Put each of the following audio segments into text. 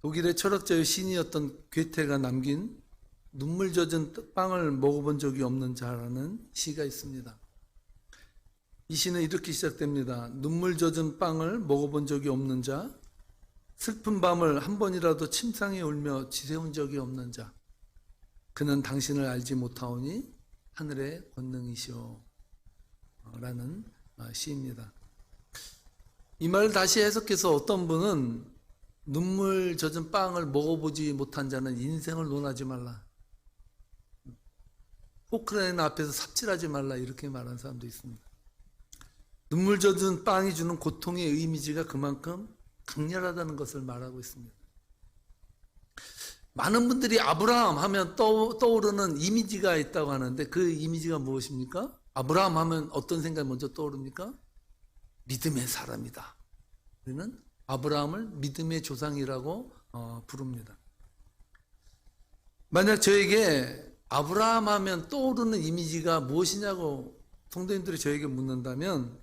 독일의 철학자의 신이었던 괴테가 남긴 눈물 젖은 빵을 먹어본 적이 없는 자라는 시가 있습니다. 이 시는 이렇게 시작됩니다. 눈물 젖은 빵을 먹어본 적이 없는 자, 슬픈 밤을 한 번이라도 침상에 울며 지새운 적이 없는 자, 그는 당신을 알지 못하오니 하늘의 권능이시오 라는 시입니다. 이 말을 다시 해석해서 어떤 분은 눈물 젖은 빵을 먹어보지 못한 자는 인생을 논하지 말라, 포크레인 앞에서 삽질하지 말라, 이렇게 말하는 사람도 있습니다. 눈물 젖은 빵이 주는 고통의 이미지가 그만큼 강렬하다는 것을 말하고 있습니다. 많은 분들이 아브라함 하면 떠오르는 이미지가 있다고 하는데, 그 이미지가 무엇입니까? 아브라함 하면 어떤 생각이 먼저 떠오릅니까? 믿음의 사람이다. 우리는 아브라함을 믿음의 조상이라고 부릅니다. 만약 저에게 아브라함 하면 떠오르는 이미지가 무엇이냐고 성도님들이 저에게 묻는다면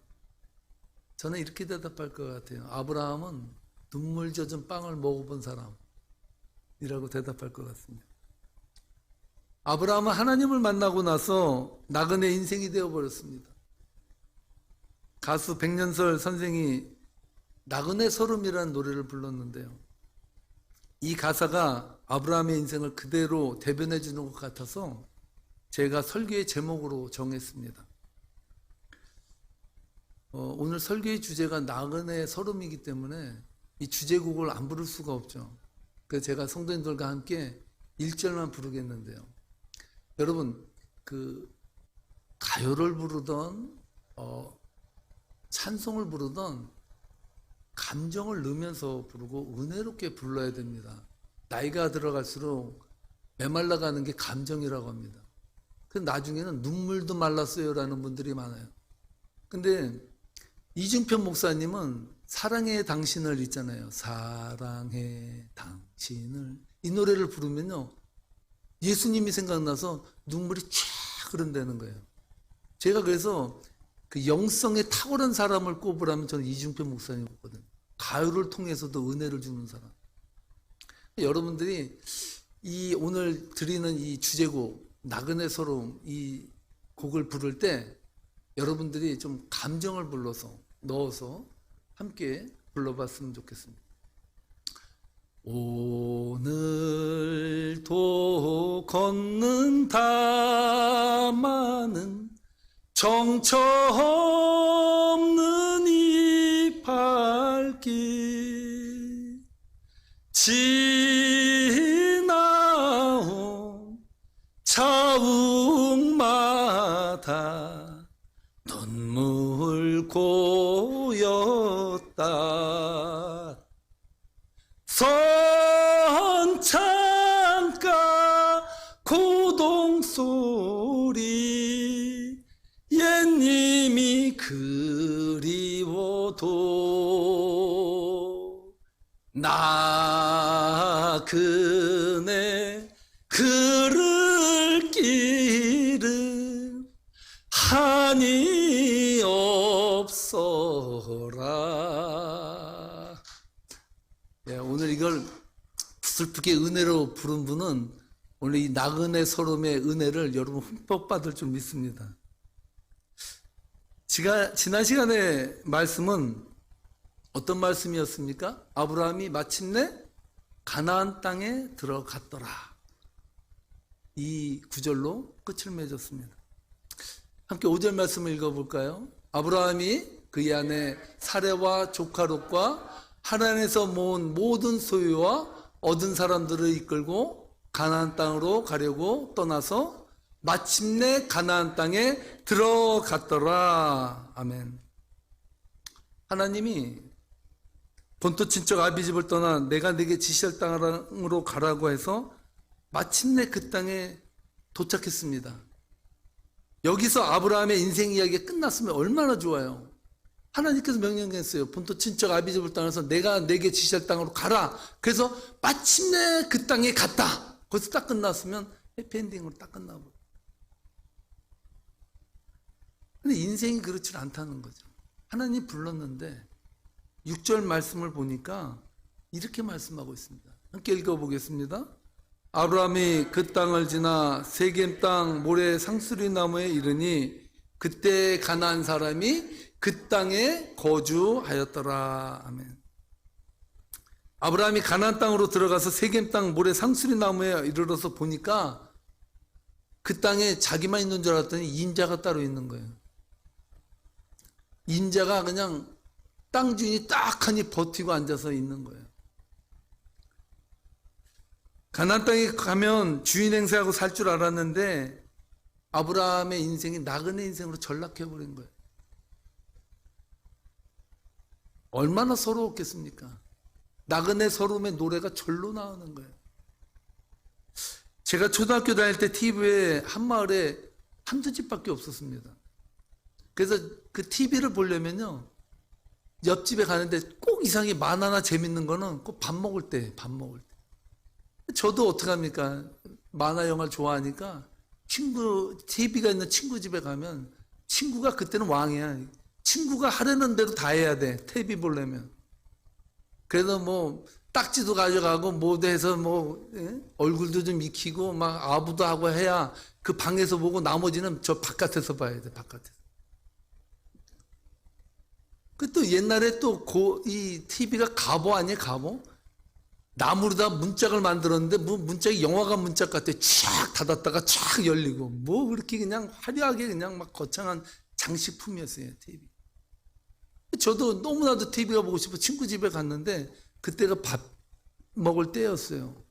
저는 이렇게 대답할 것 같아요. 아브라함은 눈물 젖은 빵을 먹어본 사람이라고 대답할 것 같습니다. 아브라함은 하나님을 만나고 나서 나그네 인생이 되어버렸습니다. 가수 백년설 선생이 나그네 서름이라는 노래를 불렀는데요, 이 가사가 아브라함의 인생을 그대로 대변해 주는 것 같아서 제가 설교의 제목으로 정했습니다. 오늘 설교의 주제가 나그네 서름이기 때문에 이 주제곡을 안 부를 수가 없죠. 그래서 제가 성도님들과 함께 1절만 부르겠는데요, 여러분 그 가요를 부르던 찬송을 부르던 감정을 넣으면서 부르고 은혜롭게 불러야 됩니다. 나이가 들어갈수록 메말라가는 게 감정이라고 합니다. 그 나중에는 눈물도 말랐어요 라는 분들이 많아요. 근데 이중편 목사님은 사랑해 당신을 있잖아요. 사랑해 당신을, 이 노래를 부르면요 예수님이 생각나서 눈물이 쫙 흐른다는 거예요. 제가 그래서 그 영성에 탁월한 사람을 꼽으라면 저는 이중편 목사님이거든요. 가요를 통해서도 은혜를 주는 사람. 여러분들이 이 오늘 드리는 이 주제곡 나그네 서름, 이 곡을 부를 때 여러분들이 좀 감정을 넣어서 함께 불러봤으면 좋겠습니다. 오늘도 걷는다 많은 정처 없는 이 발길, 지나온 자욱마다 눈물 고였다. 선창가 고동소리 옛님이 그리워도 나그네 걸을 길은 한이 없어라. 오늘 이걸 슬프게 은혜로 부른 분은 오늘 이 나그네 서름의 은혜를 여러분 흠뻑 받을 줄 믿습니다. 지난 시간에 말씀은 어떤 말씀이었습니까? 아브라함이 마침내 가나안 땅에 들어갔더라, 이 구절로 끝을 맺었습니다. 함께 5절 말씀을 읽어볼까요? 아브라함이 그의 아내 사레와 조카 롯과 하란에서 모은 모든 소유와 얻은 사람들을 이끌고 가나안 땅으로 가려고 떠나서 마침내 가나안 땅에 들어갔더라. 아멘. 하나님이 본토 친척 아비집을 떠나 내가 네게 지시할 땅으로 가라고 해서 마침내 그 땅에 도착했습니다. 여기서 아브라함의 인생 이야기가 끝났으면 얼마나 좋아요. 하나님께서 명령했어요. 본토 친척 아비집을 떠나서 내가 네게 지시할 땅으로 가라. 그래서 마침내 그 땅에 갔다. 거기서 딱 끝났으면 해피엔딩으로 딱 끝나고. 근데 인생이 그렇지 않다는 거죠. 하나님 불렀는데 6절 말씀을 보니까 이렇게 말씀하고 있습니다. 함께 읽어보겠습니다. 아브라함이 그 땅을 지나 세겜 땅 모래 상수리 나무에 이르니 그때 가나안 사람이 그 땅에 거주하였더라. 아멘. 아브라함이 가나안 땅으로 들어가서 세겜 땅 모래 상수리 나무에 이르러서 보니까 그 땅에 자기만 있는 줄 알았더니 인자가 따로 있는 거예요. 인자가 그냥 땅 주인이 딱 하니 버티고 앉아서 있는 거예요. 가나안 땅에 가면 주인 행세하고 살 줄 알았는데 아브라함의 인생이 나그네 인생으로 전락해버린 거예요. 얼마나 서러웠겠습니까? 나그네 서러움의 노래가 절로 나오는 거예요. 제가 초등학교 다닐 때 TV에 한 마을에 한두 집밖에 없었습니다. 그래서 그 TV를 보려면요, 옆집에 가는데 꼭 이상하게 만화나 재밌는 거는 꼭 밥 먹을 때. 저도 어떡합니까? 만화 영화를 좋아하니까 TV가 있는 친구 집에 가면 친구가 그때는 왕이야. 친구가 하려는 대로 다 해야 돼. TV 보려면. 그래서 뭐 딱지도 가져가고 뭐도 해서 얼굴도 좀 익히고 막 아부도 하고 해야 그 방에서 보고 나머지는 저 바깥에서 봐야 돼. 바깥에서. 그 또 옛날에 또 이 TV가 갑오 아니에요? 갑오? 나무로다 문짝을 만들었는데 문짝이 영화관 문짝 같아. 촥 닫았다가 촥 열리고 그렇게 그냥 화려하게 그냥 막 거창한 장식품이었어요. TV. 저도 너무나도 TV가 보고 싶어 친구 집에 갔는데 그때가 밥 먹을 때였어요.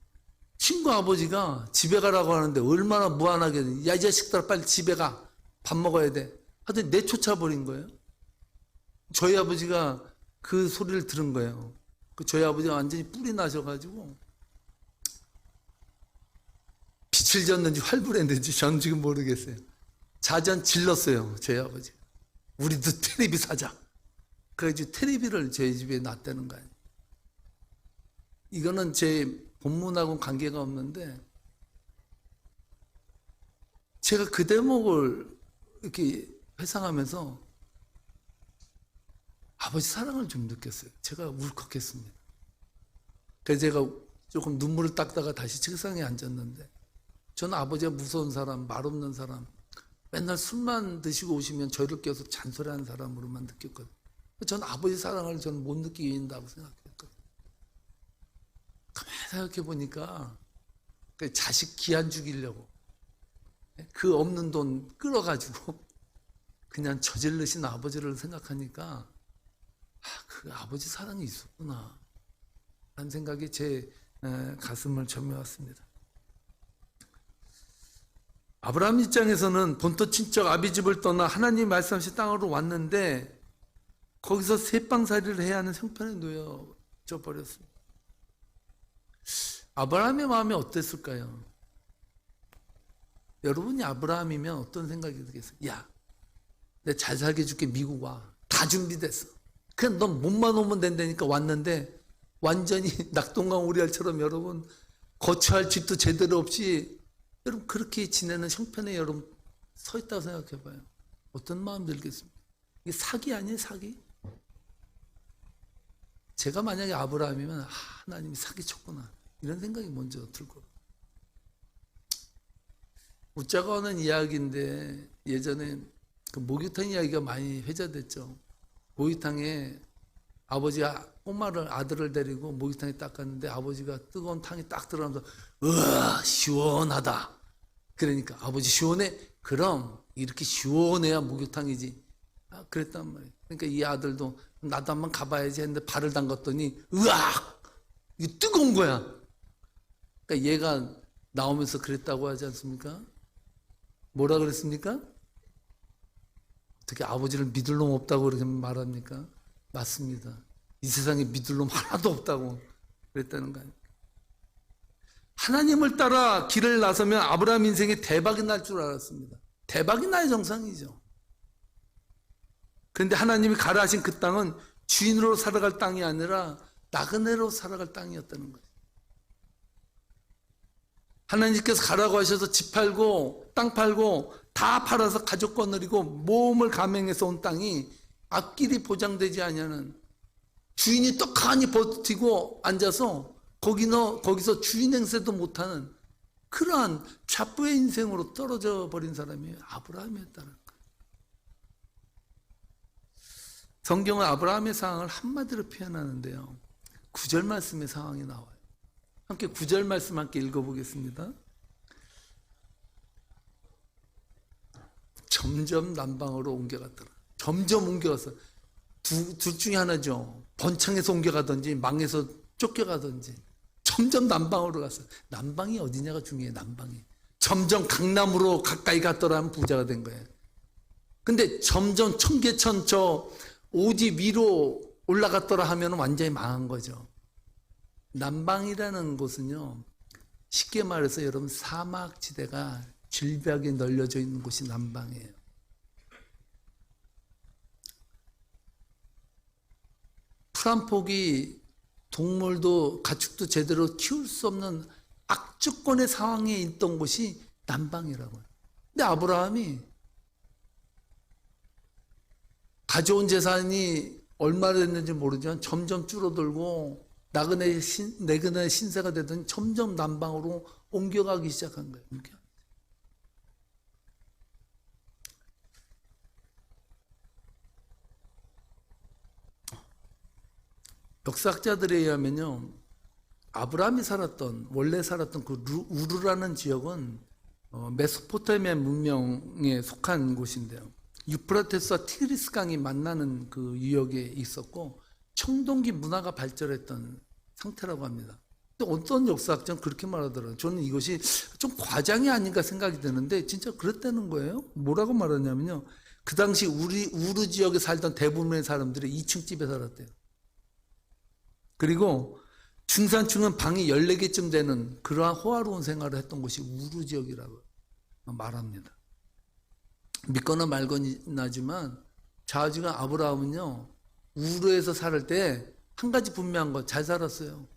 친구 아버지가 집에 가라고 하는데 얼마나 무안하게, 야 이 자식들아 빨리 집에 가, 밥 먹어야 돼 하더니 내쫓아버린 거예요. 저희 아버지가 그 소리를 들은 거예요. 저희 아버지가 완전히 뿔이 나셔가지고 빛을 졌는지 활불했는지 저는 지금 모르겠어요. 자전 질렀어요. 저희 아버지. 우리도 테레비 사자. 그래가지고 테레비를 저희 집에 놨다는 거예요. 이거는 제 본문하고는 관계가 없는데 제가 그 대목을 이렇게 회상하면서 아버지 사랑을 좀 느꼈어요. 제가 울컥했습니다. 그래서 제가 조금 눈물을 닦다가 다시 책상에 앉았는데 저는 아버지가 무서운 사람, 말없는 사람, 맨날 술만 드시고 오시면 저를 껴서 잔소리하는 사람으로만 느꼈거든요. 저는 아버지 사랑을 저는 못 느낀다고 생각했거든요. 가만히 생각해 보니까 자식 기한 죽이려고 그 없는 돈 끌어가지고 그냥 저질르신 아버지를 생각하니까 그 아버지 사랑이 있었구나 라는 생각이 제 가슴을 점해왔습니다. 아브라함 입장에서는 본토 친척 아비집을 떠나 하나님 말씀하신 땅으로 왔는데 거기서 새빵살이를 해야 하는 형편에 놓여져 버렸습니다. 아브라함의 마음이 어땠을까요? 여러분이 아브라함이면 어떤 생각이 들겠어요? 야, 내가 잘 살게 해줄게. 미국 와. 다 준비됐어. 그냥 넌 몸만 오면 된다니까 왔는데 완전히 낙동강 오리알처럼 여러분 거처할 집도 제대로 없이 여러분 그렇게 지내는 형편에 여러분 서 있다고 생각해 봐요. 어떤 마음 들겠습니까? 이게 사기 아니에요? 사기? 제가 만약에 아브라함이면 하나님이 사기쳤구나 이런 생각이 먼저 들고 웃자고 하는 이야기인데 예전에 그 목욕탕 이야기가 많이 회자됐죠. 목욕탕에 아버지가 아들을 데리고 목욕탕에 딱 갔는데 아버지가 뜨거운 탕에 딱 들어가면서 으아 시원하다. 그러니까 아버지 시원해? 그럼 이렇게 시원해야 목욕탕이지. 그랬단 말이에요. 그러니까 이 아들도 나도 한번 가봐야지 했는데 발을 담갔더니 으악! 이게 뜨거운 거야. 그러니까 얘가 나오면서 그랬다고 하지 않습니까? 뭐라 그랬습니까? 어떻게 아버지를 믿을 놈 없다고 그렇게 말합니까? 맞습니다. 이 세상에 믿을 놈 하나도 없다고 그랬다는 거예요. 하나님을 따라 길을 나서면 아브라함 인생에 대박이 날 줄 알았습니다. 대박이 나야 정상이죠. 그런데 하나님이 가라 하신 그 땅은 주인으로 살아갈 땅이 아니라 나그네로 살아갈 땅이었다는 거예요. 하나님께서 가라고 하셔서 집 팔고 땅 팔고 다 팔아서 가족 거느리고 모험을 감행해서 온 땅이 앞길이 보장되지 아니하는 주인이 떡하니 버티고 앉아서 거기서 주인 행세도 못하는 그러한 좌부의 인생으로 떨어져 버린 사람이 아브라함이었다는 거예요. 성경은 아브라함의 상황을 한마디로 표현하는데요. 9절 말씀의 상황이 나와요. 함께 9절 말씀 함께 읽어보겠습니다. 점점 남방으로 옮겨갔더라. 점점 옮겨가서 둘 중에 하나죠. 번창해서 옮겨가든지 망해서 쫓겨가든지 점점 남방으로 갔어. 남방이 어디냐가 중요해. 남방이 점점 강남으로 가까이 갔더라면 부자가 된 거예요. 근데 점점 청계천 저 오지 위로 올라갔더라 하면 완전히 망한 거죠. 남방이라는 곳은요, 쉽게 말해서 여러분 사막지대가 질벽에 널려져 있는 곳이 남방이에요. 풀 한 폭이 동물도 가축도 제대로 키울 수 없는 악조건의 상황에 있던 곳이 남방이라고요. 근데 아브라함이 가져온 재산이 얼마 됐는지 모르지만 점점 줄어들고 나그네 신세가 되더니 점점 남방으로 옮겨가기 시작한 거예요. 역사학자들에 의하면요, 아브라함이 원래 살았던 그 우르라는 지역은 메소포타미아 문명에 속한 곳인데요. 유프라테스와 티그리스 강이 만나는 그 유역에 있었고 청동기 문화가 발전했던 상태라고 합니다. 근데 어떤 역사학자는 그렇게 말하더라고요. 저는 이것이 좀 과장이 아닌가 생각이 드는데 진짜 그랬다는 거예요. 뭐라고 말하냐면요, 그 당시 우르 지역에 살던 대부분의 사람들이 2층 집에 살았대요. 그리고 중산층은 방이 14개쯤 되는 그러한 호화로운 생활을 했던 곳이 우르 지역이라고 말합니다. 믿거나 말거나지만 좌우지간 아브라함은요, 우르에서 살 때 한 가지 분명한 거, 잘 살았어요.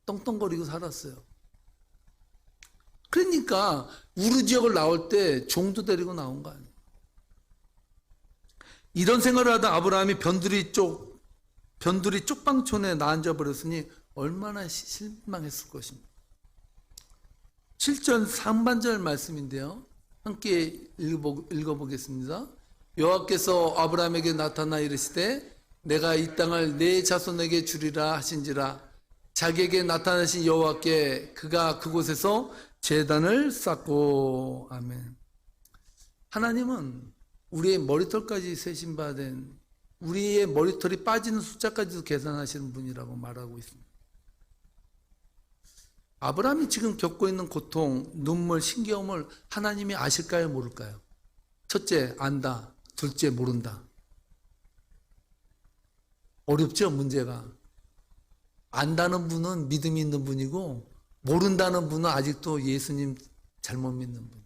떵떵거리고 살았어요. 그러니까 우르 지역을 나올 때 종도 데리고 나온 거 아니에요. 이런 생활을 하다 아브라함이 변두리 쪽방촌에 나앉아 버렸으니 얼마나 실망했을 것입니다. 7절 상반절 말씀인데요, 함께 읽어보겠습니다. 여호와께서 아브라함에게 나타나 이르시되 내가 이 땅을 네 자손에게 주리라 하신지라. 자기에게 나타나신 여호와께 그가 그곳에서 제단을 쌓고. 아멘. 하나님은 우리의 머리털까지 세신 바 된, 우리의 머리털이 빠지는 숫자까지도 계산하시는 분이라고 말하고 있습니다. 아브라함이 지금 겪고 있는 고통, 눈물, 신겨움을 하나님이 아실까요, 모를까요? 첫째, 안다. 둘째, 모른다. 어렵죠, 문제가. 안다는 분은 믿음이 있는 분이고 모른다는 분은 아직도 예수님 잘못 믿는 분.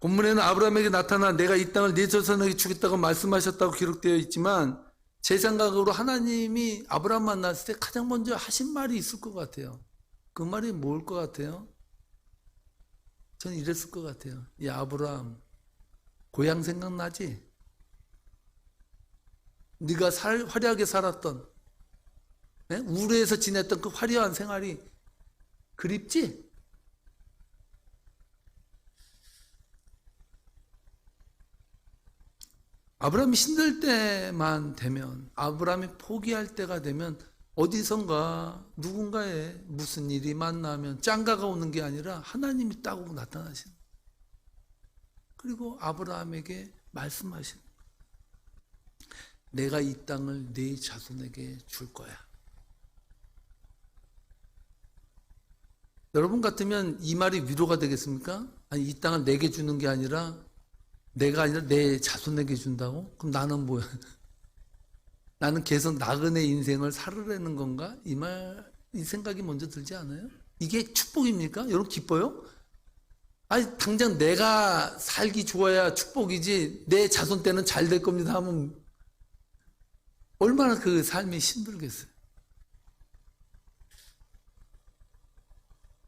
본문에는 아브라함에게 나타나 내가 이 땅을 네 자손에게 주겠다고 말씀하셨다고 기록되어 있지만 제 생각으로 하나님이 아브라함 만났을 때 가장 먼저 하신 말이 있을 것 같아요. 그 말이 뭘 것 같아요? 저는 이랬을 것 같아요. 야, 아브라함, 고향 생각나지? 네가 화려하게 살았던, 우르에서 지냈던 그 화려한 생활이 그립지? 아브라함이 힘들 때만 되면, 아브라함이 포기할 때가 되면 어디선가 누군가의 무슨 일이 만나면 짱가가 오는 게 아니라 하나님이 따고 나타나시는, 그리고 아브라함에게 말씀하시는, 내가 이 땅을 네 자손에게 줄 거야. 여러분 같으면 이 말이 위로가 되겠습니까? 아니, 이 땅을 내게 주는 게 아니라, 내가 아니라 내 자손에게 준다고? 그럼 나는 뭐야? 나는 계속 나그네 인생을 살으려는 건가? 이 생각이 먼저 들지 않아요? 이게 축복입니까? 여러분 기뻐요? 아니, 당장 내가 살기 좋아야 축복이지, 내 자손 때는 잘 될 겁니다 하면 얼마나 그 삶이 힘들겠어요.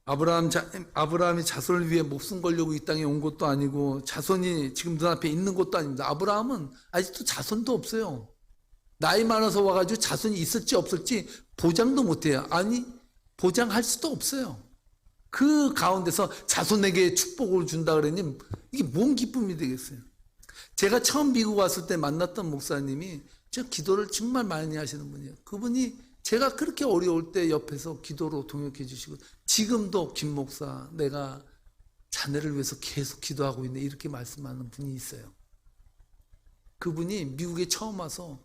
아브라함이 자손을 위해 목숨 걸려고 이 땅에 온 것도 아니고 자손이 지금 눈앞에 있는 것도 아닙니다. 아브라함은 아직도 자손도 없어요. 나이 많아서 와가지고 자손이 있을지 없을지 보장도 못해요. 아니, 보장할 수도 없어요. 그 가운데서 자손에게 축복을 준다 그러니 이게 뭔 기쁨이 되겠어요. 제가 처음 미국 왔을 때 만났던 목사님이 저 기도를 정말 많이 하시는 분이에요. 그분이 제가 그렇게 어려울 때 옆에서 기도로 동역해 주시고, 지금도 김 목사 내가 자네를 위해서 계속 기도하고 있네 이렇게 말씀하는 분이 있어요. 그분이 미국에 처음 와서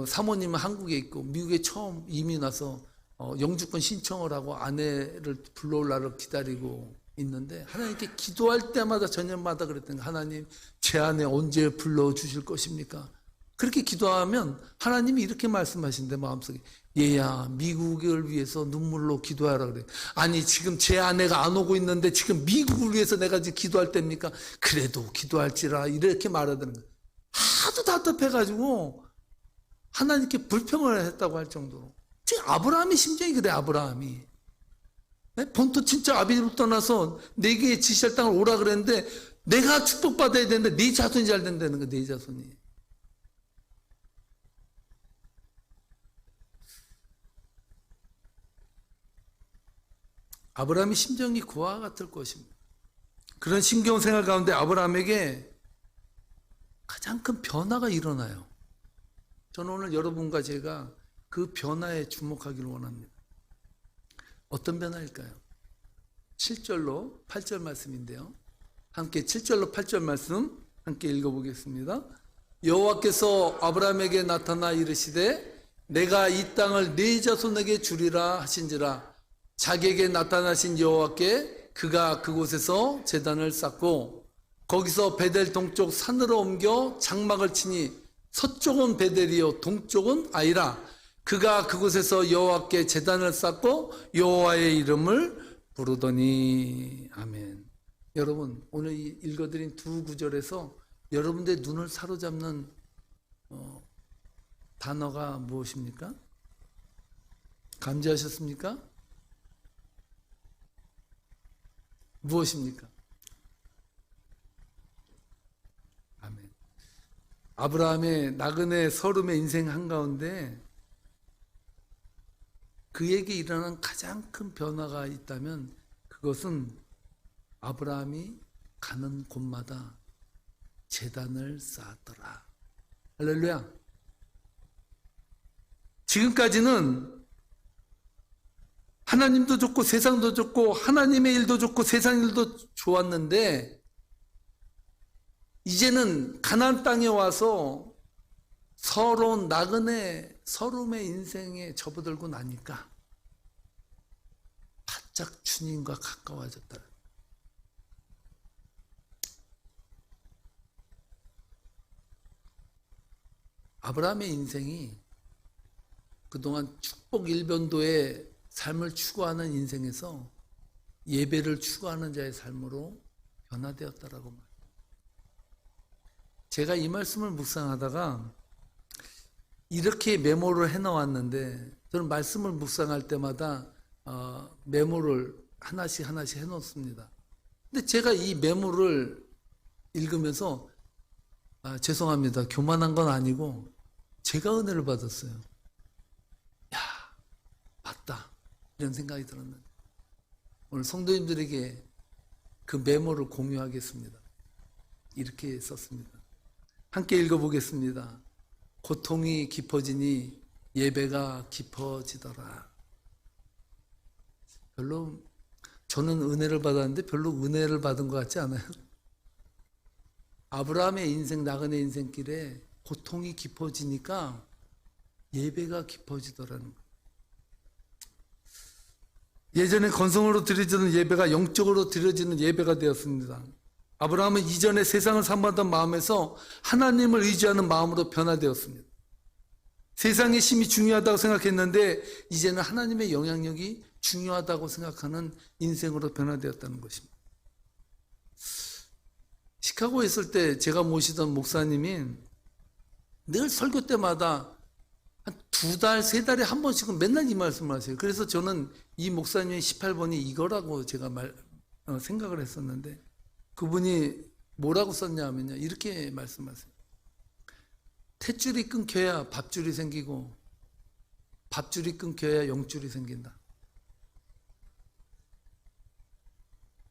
사모님은 한국에 있고 미국에 처음 이민 와서 영주권 신청을 하고 아내를 불러올 날을 기다리고 있는데, 하나님께 기도할 때마다 저녁마다 그랬더니 하나님 제 아내 언제 불러주실 것입니까? 그렇게 기도하면 하나님이 이렇게 말씀하신대 마음속에, 얘야 미국을 위해서 눈물로 기도하라 그래. 아니 지금 제 아내가 안 오고 있는데 지금 미국을 위해서 내가 지금 기도할 때입니까? 그래도 기도할지라 이렇게 말하더는 거예요. 하도 답답해가지고 하나님께 불평을 했다고 할 정도로. 지금 아브라함의 심정이 그래. 아브라함이 본토 친척 아비를 떠나서 내게 지시할 땅을 오라 그랬는데 내가 축복받아야 되는데 네 자손이 잘 된다는 거야. 네 자손이. 아브라함의 심정이 그와 같을 것입니다. 그런 심경 생활 가운데 아브라함에게 가장 큰 변화가 일어나요. 저는 오늘 여러분과 제가 그 변화에 주목하기를 원합니다. 어떤 변화일까요? 7절로 8절 말씀인데요. 함께 7절로 8절 말씀 함께 읽어보겠습니다. 여호와께서 아브라함에게 나타나 이르시되 내가 이 땅을 네 자손에게 주리라 하신지라. 자기에게 나타나신 여호와께 그가 그곳에서 제단을 쌓고 거기서 베델 동쪽 산으로 옮겨 장막을 치니 서쪽은 베델이요 동쪽은 아이라. 그가 그곳에서 여호와께 제단을 쌓고 여호와의 이름을 부르더니. 아멘. 여러분 오늘 읽어드린 두 구절에서 여러분들의 눈을 사로잡는 단어가 무엇입니까? 감지하셨습니까? 무엇입니까? 아멘. 아브라함의 나그네 서름의 인생 한가운데 그에게 일어난 가장 큰 변화가 있다면 그것은 아브라함이 가는 곳마다 제단을 쌓았더라. 할렐루야. 지금까지는 하나님도 좋고 세상도 좋고 하나님의 일도 좋고 세상 일도 좋았는데 이제는 가나안 땅에 와서 서러운 나그네 서름의 인생에 접어들고 나니까 바짝 주님과 가까워졌다. 아브라함의 인생이 그동안 축복 일변도의 삶을 추구하는 인생에서 예배를 추구하는 자의 삶으로 변화되었다라고 말합니다. 제가 이 말씀을 묵상하다가 이렇게 메모를 해놓았는데, 저는 말씀을 묵상할 때마다 메모를 하나씩 해놓습니다. 근데 제가 이 메모를 읽으면서 죄송합니다. 교만한 건 아니고 제가 은혜를 받았어요. 야, 맞다. 이런 생각이 들었는데 오늘 성도님들에게 그 메모를 공유하겠습니다. 이렇게 썼습니다. 함께 읽어보겠습니다. 고통이 깊어지니 예배가 깊어지더라. 별로 저는 은혜를 받았는데 별로 은혜를 받은 것 같지 않아요? 아브라함의 인생 나그네 인생길에 고통이 깊어지니까 예배가 깊어지더라는 거예요. 예전에 건성으로 드려지는 예배가 영적으로 드려지는 예배가 되었습니다. 아브라함은 이전에 세상을 사모하던 마음에서 하나님을 의지하는 마음으로 변화되었습니다. 세상의 힘이 중요하다고 생각했는데 이제는 하나님의 영향력이 중요하다고 생각하는 인생으로 변화되었다는 것입니다. 시카고에 있을 때 제가 모시던 목사님이 늘 설교 때마다 한 2달, 3달에 한 번씩은 맨날 이 말씀을 하세요. 그래서 저는 이 목사님의 18번이 이거라고 제가 생각을 했었는데 그분이 뭐라고 썼냐 하면요. 이렇게 말씀하세요. 탯줄이 끊겨야 밥줄이 생기고 밥줄이 끊겨야 영줄이 생긴다.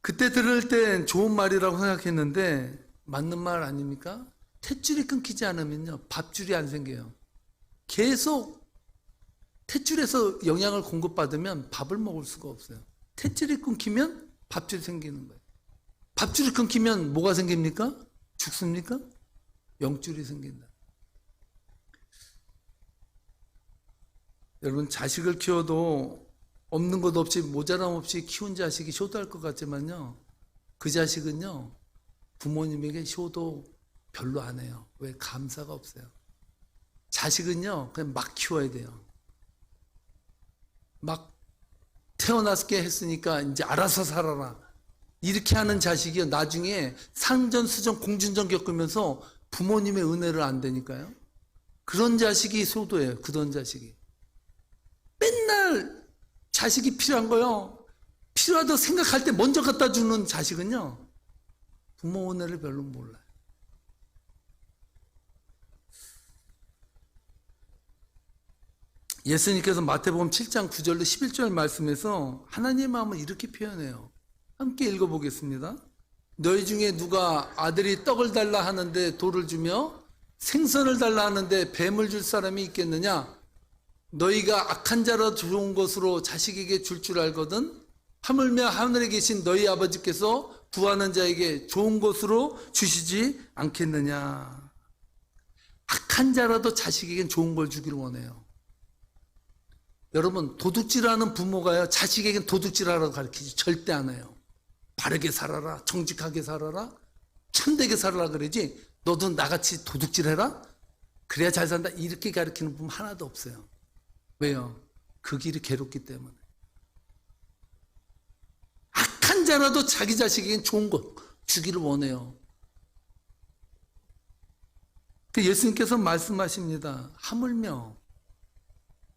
그때 들을 땐 좋은 말이라고 생각했는데 맞는 말 아닙니까? 탯줄이 끊기지 않으면요 밥줄이 안 생겨요. 계속 탯줄에서 영양을 공급받으면 밥을 먹을 수가 없어요. 탯줄이 끊기면 밥줄이 생기는 거예요. 밥줄이 끊기면 뭐가 생깁니까? 죽습니까? 영줄이 생긴다. 여러분 자식을 키워도 없는 것 없이 모자람 없이 키운 자식이 효도할 것 같지만요 그 자식은요 부모님에게 효도 별로 안 해요. 왜? 감사가 없어요. 자식은요 그냥 막 키워야 돼요. 막 태어났게 했으니까 이제 알아서 살아라 이렇게 하는 자식이요 나중에 상전수전 공준전 겪으면서 부모님의 은혜를 안 되니까요. 그런 자식이 효도예요. 그런 자식이 맨날 자식이 필요한 거요 필요하다고 생각할 때 먼저 갖다 주는 자식은요 부모 은혜를 별로 몰라요. 예수님께서 마태복음 7장 9절로 11절 말씀에서 하나님의 마음을 이렇게 표현해요. 함께 읽어보겠습니다. 너희 중에 누가 아들이 떡을 달라 하는데 돌을 주며 생선을 달라 하는데 뱀을 줄 사람이 있겠느냐? 너희가 악한 자라 좋은 것으로 자식에게 줄 알거든 하물며 하늘에 계신 너희 아버지께서 구하는 자에게 좋은 것으로 주시지 않겠느냐. 악한 자라도 자식에겐 좋은 걸 주기를 원해요. 여러분 도둑질하는 부모가요 자식에겐 도둑질하라고 가르치지 절대 안 해요. 바르게 살아라, 정직하게 살아라, 참되게 살아라 그러지 너도 나같이 도둑질해라? 그래야 잘 산다 이렇게 가르치는 부모 하나도 없어요. 왜요? 그 길이 괴롭기 때문에. 악한 자라도 자기 자식에겐 좋은 것 주기를 원해요. 예수님께서 말씀하십니다. 하물며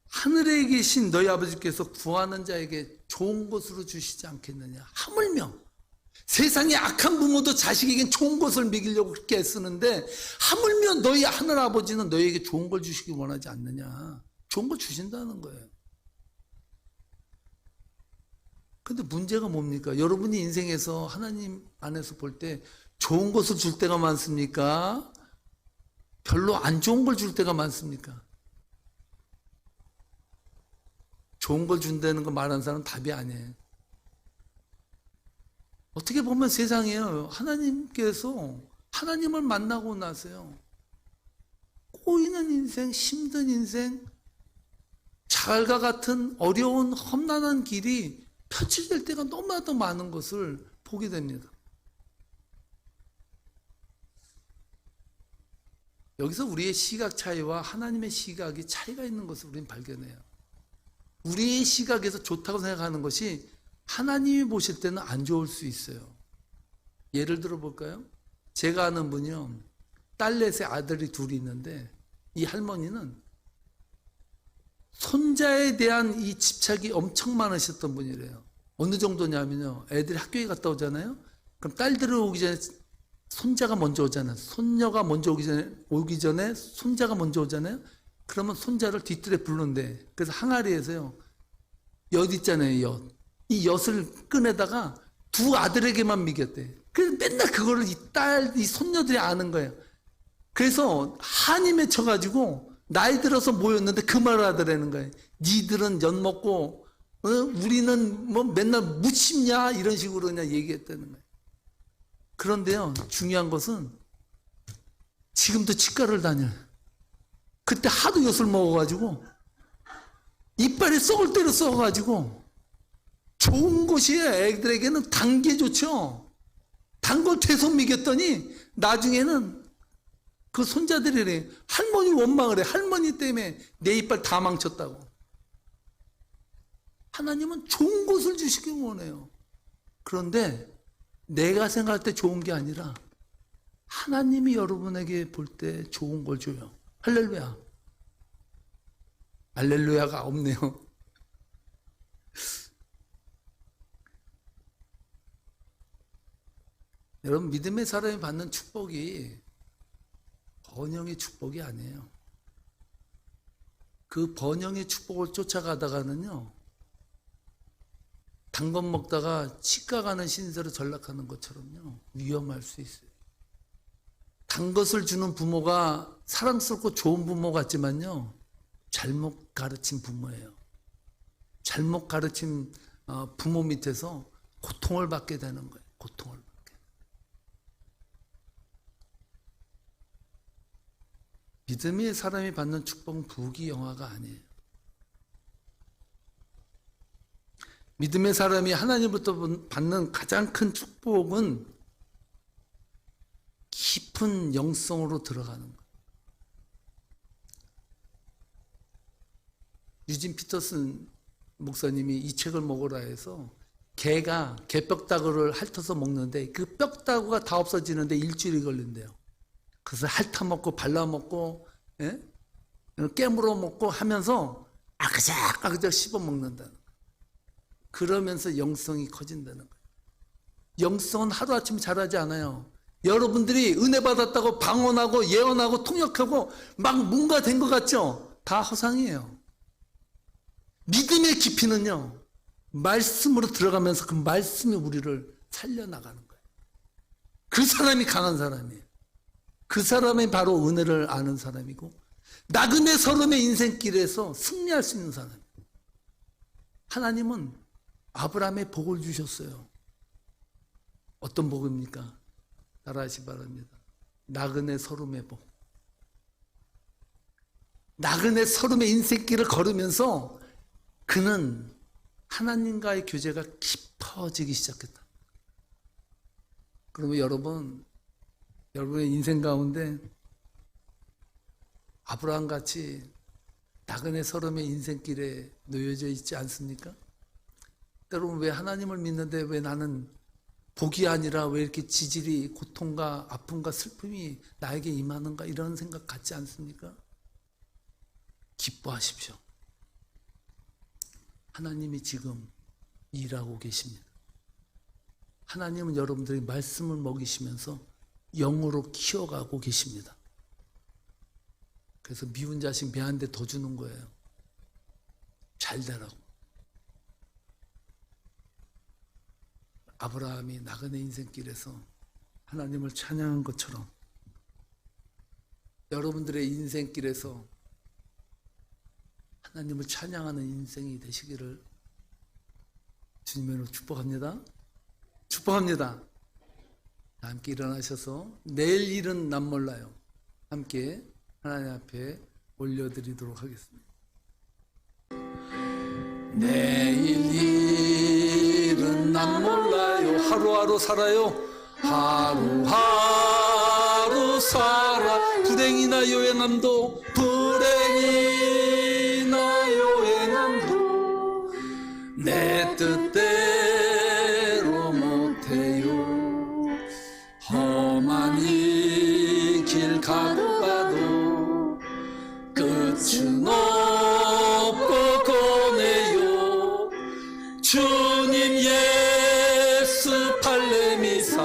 하늘에 계신 너희 아버지께서 구하는 자에게 좋은 것으로 주시지 않겠느냐. 하물며 세상에 악한 부모도 자식에겐 좋은 것을 먹이려고 그렇게 애쓰는데 하물며 너희 하늘 아버지는 너희에게 좋은 걸 주시기 원하지 않느냐. 좋은 거 주신다는 거예요. 근데 문제가 뭡니까? 여러분이 인생에서 하나님 안에서 볼 때 좋은 것을 줄 때가 많습니까? 별로 안 좋은 걸 줄 때가 많습니까? 좋은 걸 준다는 거 말하는 사람은 답이 아니에요. 어떻게 보면 세상에요. 하나님께서 하나님을 만나고 나서요. 꼬이는 인생, 힘든 인생, 자갈과 같은 어려운 험난한 길이 펼쳐질 때가 너무나도 많은 것을 보게 됩니다. 여기서 우리의 시각 차이와 하나님의 시각이 차이가 있는 것을 우리는 발견해요. 우리의 시각에서 좋다고 생각하는 것이 하나님이 보실 때는 안 좋을 수 있어요. 예를 들어 볼까요? 제가 아는 분이요. 딸 넷에 아들이 둘이 있는데 이 할머니는 손자에 대한 이 집착이 엄청 많으셨던 분이래요. 어느 정도냐면요. 애들이 학교에 갔다 오잖아요. 그럼 딸들이 오기 전에 손자가 먼저 오잖아요. 손녀가 먼저 오기 전에 손자가 먼저 오잖아요. 그러면 손자를 뒤뜰에 부르는데 그래서 항아리에서요. 엿 있잖아요. 엿. 이 엿을 꺼내다가 두 아들에게만 먹였대. 그래서 맨날 그거를 이 손녀들이 아는 거예요. 그래서 한이 맺혀가지고 나이 들어서 모였는데 그 말을 하더라는 거예요. 니들은 엿 먹고 우리는 뭐 맨날 무침냐 이런 식으로 그냥 얘기했다는 거예요. 그런데요 중요한 것은 지금도 치과를 다녀요. 그때 하도 엿을 먹어가지고 이빨에 썩을 대로 썩어가지고 좋은 것이에요. 애들에게는 단 게 좋죠. 단 걸 계속 먹였더니 나중에는 그 손자들이 할머니 원망을 해. 할머니 때문에 내 이빨 다 망쳤다고. 하나님은 좋은 것을 주시기 원해요. 그런데 내가 생각할 때 좋은 게 아니라 하나님이 여러분에게 볼 때 좋은 걸 줘요. 할렐루야. 할렐루야가 없네요. 여러분 믿음의 사람이 받는 축복이 번영의 축복이 아니에요. 그 번영의 축복을 쫓아가다가는요, 단 것 먹다가 치과 가는 신세로 전락하는 것처럼요, 위험할 수 있어요. 단 것을 주는 부모가 사랑스럽고 좋은 부모 같지만요, 잘못 가르친 부모예요. 잘못 가르친 부모 밑에서 고통을 받게 되는 거예요. 고통을 받게. 믿음의 사람이 받는 축복은 부귀영화가 아니에요. 믿음의 사람이 하나님부터 받는 가장 큰 축복은 깊은 영성으로 들어가는 거예요. 유진 피터슨 목사님이 이 책을 먹으라 해서 개가 개뼈다구를 핥아서 먹는데 그 뼈다구가 다 없어지는데 일주일이 걸린대요. 그래서 핥아먹고 발라먹고 깨물어 먹고 하면서 아그작 씹어먹는다는 거예요. 그러면서 영성이 커진다는 거예요. 영성은 하루아침에 자라지 않아요. 여러분들이 은혜 받았다고 방언하고 예언하고 통역하고 막 뭔가 된 것 같죠? 다 허상이에요. 믿음의 깊이는요, 말씀으로 들어가면서 그 말씀이 우리를 살려나가는 거예요. 그 사람이 강한 사람이에요. 그 사람이 바로 은혜를 아는 사람이고 나그네 서름의 인생길에서 승리할 수 있는 사람이에요. 하나님은 아브라함의 복을 주셨어요. 어떤 복입니까? 따라하시 바랍니다. 나그네 서름의 복. 나그네 서름의 인생길을 걸으면서 그는 하나님과의 교제가 깊어지기 시작했다. 그러면 여러분의 인생 가운데 아브라함 같이 나그네 서름의 인생길에 놓여져 있지 않습니까? 여러분, 왜 하나님을 믿는데 왜 나는 복이 아니라 왜 이렇게 지질이 고통과 아픔과 슬픔이 나에게 임하는가, 이런 생각 갖지 않습니까? 기뻐하십시오. 하나님이 지금 일하고 계십니다. 하나님은 여러분들이 말씀을 먹이시면서 영으로 키워가고 계십니다. 그래서 미운 자식 매한대 더 주는 거예요. 잘 되라고. 아브라함이 나그네 인생길에서 하나님을 찬양한 것처럼 여러분들의 인생길에서 하나님을 찬양하는 인생이 되시기를 주님으로 축복합니다. 축복합니다. 함께 일어나셔서 내일 일은 남 몰라요. 함께 하나님 앞에 올려드리도록 하겠습니다. 내일 일은 남 몰라요. 하루하루 살아요. 하루하루 살아. 불행이나 요행함도 내 뜻대로 못해요. 험한 이 길 가다가도 끝은 없고 거네요. 주님 예수 팔레미사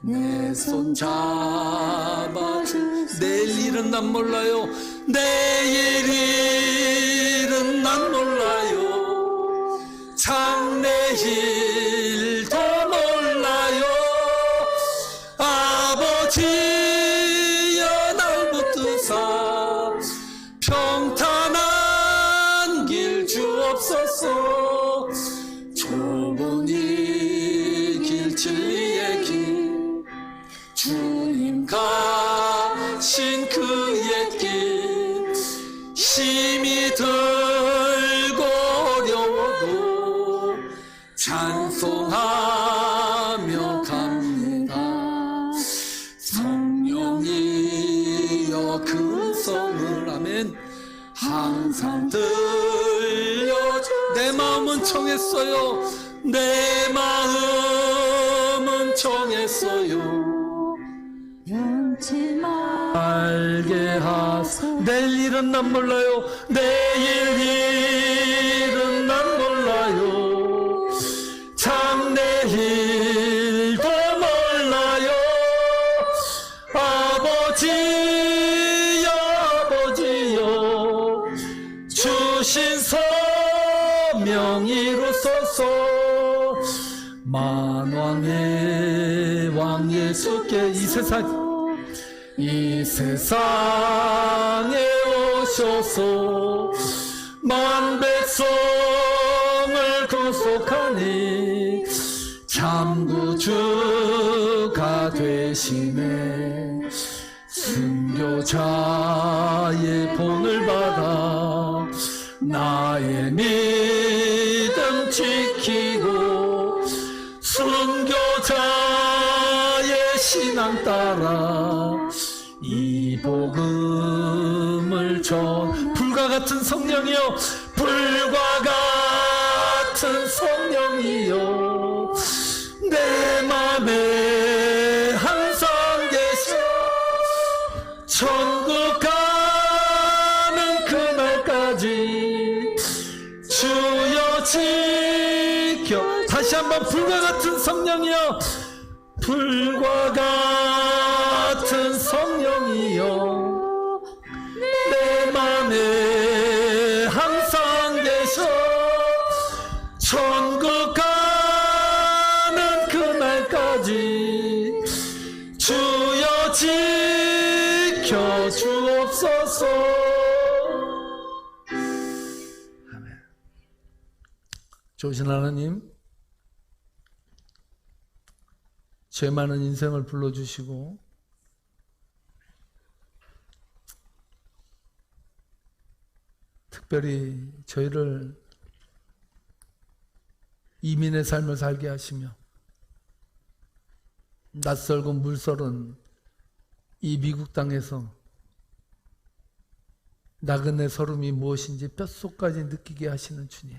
내 손 잡아주. 내일 일은 난 몰라요. 내일 일은 난 몰라요. 장래일도 몰라요. 아버지여 날 붙드사 평탄한 길 주옵소서. 좁은 이 길 진리의 길 주님 가신 그의 길 힘이 들고 어려워도 찬송하며 갑니다. 성령이여 그 성을 아멘 항상 들려줘. 내 마음은 청했어요. 내 마음은 청했어요. 알게 하소. 내일 일은 난 몰라요. 내일 일은 난 몰라요. 장래일도 몰라요. 아버지 주신 성령 이루소서. 만왕의 왕 예수께 이 세상에 오셔서 만 백성을 구속하니 참 구주가 되시네. 순교자의 본을 받아 나의 믿음 지키고 순교자의 신앙 따라 이 복음을 전. 불과 같은 성령이여, 불과 같은 성령이여, 내 맘에 항상 계셔. 천국 가는 그날까지 주여 지켜. 다시 한번 불과 같은 성령이여, 불과 같은 성령이여, 내 맘에 항상 계셔. 천국 가는 그날까지 주여 지켜 주옵소서. 아멘. 좋으신 하나님, 죄 많은 인생을 불러주시고 특별히 저희를 이민의 삶을 살게 하시며 낯설고 물설은 이 미국 땅에서 나그네 서름이 무엇인지 뼛속까지 느끼게 하시는 주님,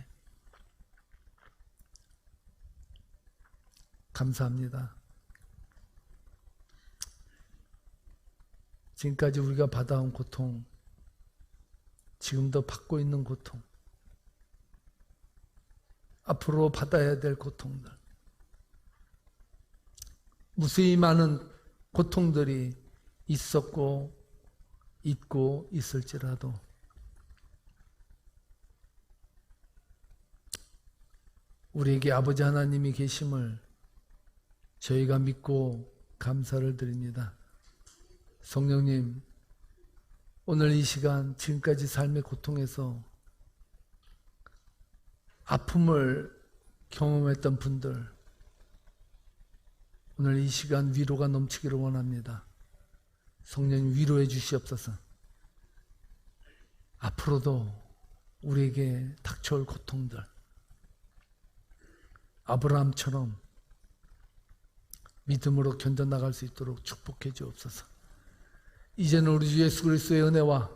감사합니다. 지금까지 우리가 받아온 고통, 지금도 받고 있는 고통, 앞으로 받아야 될 고통들, 무수히 많은 고통들이 있었고 있고 있을지라도 우리에게 아버지 하나님이 계심을 저희가 믿고 감사를 드립니다. 성령님, 오늘 이 시간 지금까지 삶의 고통에서 아픔을 경험했던 분들, 오늘 이 시간 위로가 넘치기를 원합니다. 성령님 위로해 주시옵소서. 앞으로도 우리에게 닥쳐올 고통들 아브라함처럼 믿음으로 견뎌나갈 수 있도록 축복해 주옵소서. 이제는 우리 주 예수 그리스도의 은혜와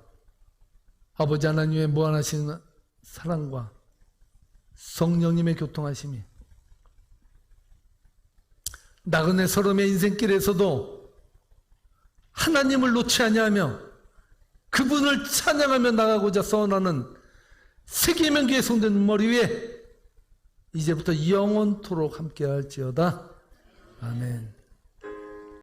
아버지 하나님의 무한하신 사랑과 성령님의 교통하심이 나그네 서름의 인생길에서도 하나님을 놓지 아니하며 그분을 찬양하며 나가고자 서원하는 세계명기에 송된 머리 위에 이제부터 영원토록 함께할지어다. 아멘.